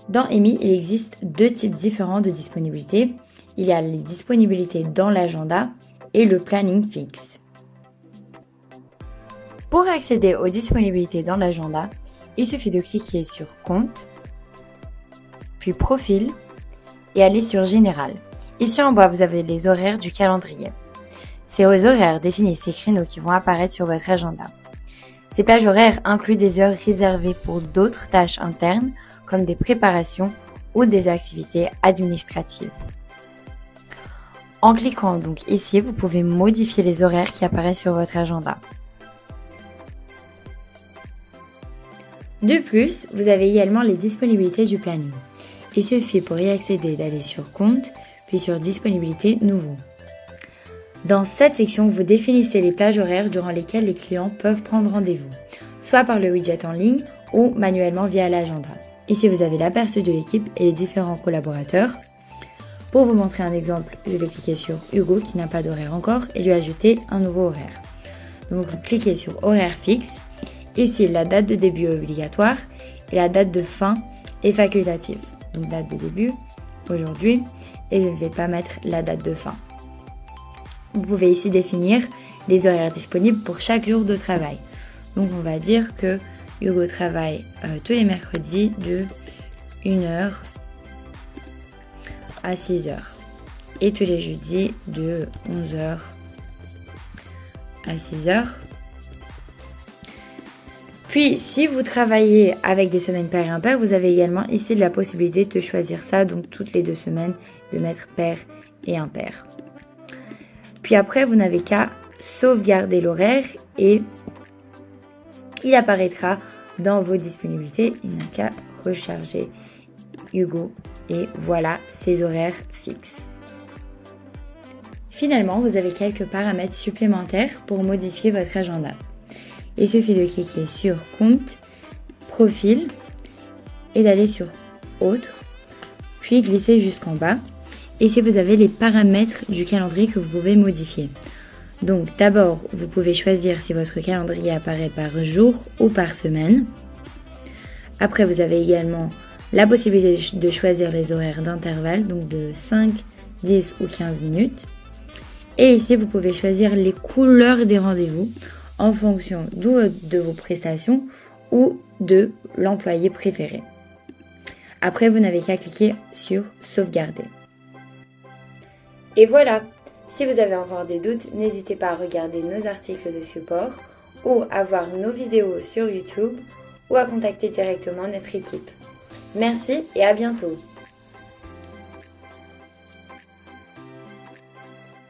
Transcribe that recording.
Dans EMI, il existe deux types différents de disponibilité. Il y a les disponibilités dans l'agenda et le planning fixe. Pour accéder aux disponibilités dans l'agenda, il suffit de cliquer sur Compte, puis Profil et aller sur Général. Ici en bas, vous avez les horaires du calendrier. Ces horaires définissent les créneaux qui vont apparaître sur votre agenda. Ces plages horaires incluent des heures réservées pour d'autres tâches internes, comme des préparations ou des activités administratives. En cliquant donc ici, vous pouvez modifier les horaires qui apparaissent sur votre agenda. De plus, vous avez également les disponibilités du planning. Il suffit pour y accéder d'aller sur Compte, puis sur Disponibilité Nouveau. Dans cette section, vous définissez les plages horaires durant lesquelles les clients peuvent prendre rendez-vous, soit par le widget en ligne ou manuellement via l'agenda. Ici, vous avez l'aperçu de l'équipe et les différents collaborateurs. Pour vous montrer un exemple, je vais cliquer sur Hugo qui n'a pas d'horaire encore et lui ajouter un nouveau horaire. Donc, vous cliquez sur Horaire fixe. Ici, la date de début est obligatoire et la date de fin est facultative. Donc, date de début, aujourd'hui, et je ne vais pas mettre la date de fin. Vous pouvez ici définir les horaires disponibles pour chaque jour de travail. Donc, on va dire que Hugo travaille tous les mercredis de 1h à 6h et tous les jeudis de 11h à 6h. Puis, si vous travaillez avec des semaines paires et impaires, vous avez également ici la possibilité de choisir ça, donc toutes les 2 semaines, de mettre pair et impair. Puis après, vous n'avez qu'à sauvegarder l'horaire et il apparaîtra dans vos disponibilités. Il n'y a qu'à recharger Hugo et voilà ses horaires fixes. Finalement, vous avez quelques paramètres supplémentaires pour modifier votre agenda. Il suffit de cliquer sur Compte, Profil et d'aller sur Autre, puis glisser jusqu'en bas. Ici, vous avez les paramètres du calendrier que vous pouvez modifier. Donc, d'abord, vous pouvez choisir si votre calendrier apparaît par jour ou par semaine. Après, vous avez également la possibilité de choisir les horaires d'intervalle, donc de 5, 10 ou 15 minutes. Et ici, vous pouvez choisir les couleurs des rendez-vous en fonction de vos prestations ou de l'employé préféré. Après, vous n'avez qu'à cliquer sur Sauvegarder. Et voilà! Si vous avez encore des doutes, n'hésitez pas à regarder nos articles de support ou à voir nos vidéos sur YouTube ou à contacter directement notre équipe. Merci et à bientôt!